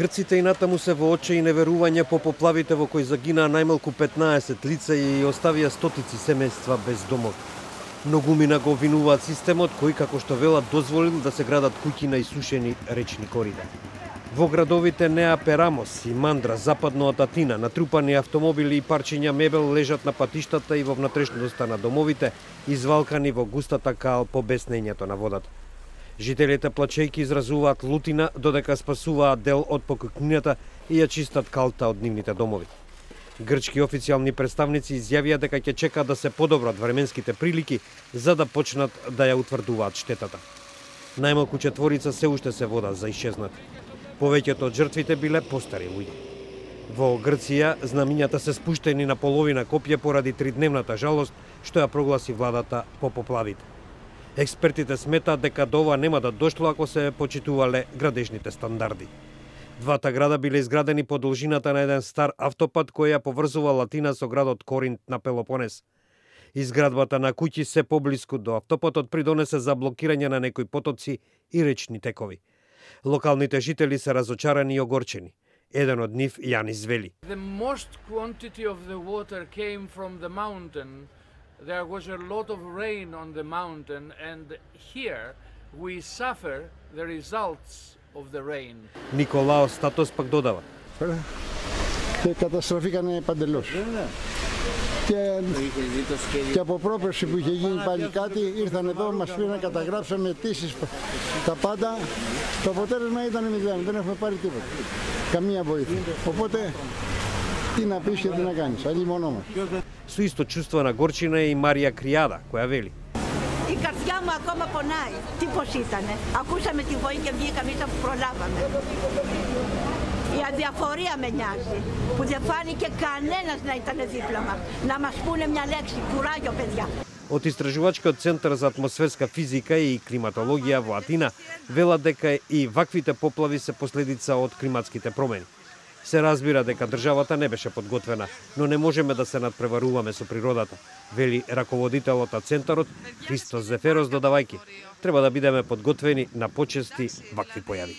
Грците и натаму се во очи и неверување по поплавите во кои загинаа најмалку 15 лица и оставија стотици семејства без домови. Многумина го обвинуваат системот кој, како што велат, дозволил да се градат куќи на исушени речни корида. Во градовите Неапе, Рамос и Мандра, западно од Атина, натрупани автомобили и парчиња мебел лежат на патиштата и во внатрешноста на домовите, извалкани во густата кал по беснењето на водата. Жителите плачејки изразуваат лутина додека спасуваат дел од покукнината и ја чистат калта од нивните домови. Грчки официјални представници изјавија дека ќе чекаат да се подобрат временските прилики за да почнат да ја утврдуваат штетата. Најмалку 4 се уште се вода за исчезнат. Повеќето од жртвите биле постари луѓе. Во Грција знамињата се спуштени на половина копје поради тридневната жалост што ја прогласи владата по поплавите. Експертите сметаат дека до ова нема да дошло ако се почитувале градежните стандарди. Двата града биле изградени по должината на еден стар автопат кој ја поврзува Латина со градот Коринт на Пелопонес. Изградбата на куќи се поблиску до автопатот придонесе за блокирање на некои потоци и речни текови. Локалните жители се разочарани и огорчени. Еден од нив, Јанис, вели: There was a lot of rain on the mountain, and here we suffer the results of the rain. Николао Статос пак додава: Και καταστραφήκανε παντελώς. Και από πρόπερση που είχε γίνει πάλι κάτι, ήρθαν εδώ, μας πήραν, καταγράψαμε αιτήσεις, τα πάντα. Το αποτέλεσμα ήταν 0, δεν έχουμε πάρει τίποτα. Καμία βοήθεια. Οπότε, τι να πεις και τι να κάνεις, αλλή μόνο μας. Со исто чувство на горчина е и Марија Кријада, која вели: Η καρδιά μου ακόμα πονάει. Τι πως ήτανε. Ακούσαμε τη βοή και βγήκαμε, ίσα που προλάβαμε. Η αδιαφορία με νοιάζει. Που δεν φάνηκε κανένας να ήταν δίπλα μας. Να μας πούνε μια λέξη. Κουράγιο, παιδιά. Од Истражувачкиот центар за атмосферска физика и климатологија во Атина велат дека и ваквите поплави се последица од климатските промени. Се разбира дека државата не беше подготвена, но не можеме да се надпреваруваме со природата, вели раководителот на центарот Христос Зеферос, додавајќи: треба да бидеме подготвени на почести вакви појави.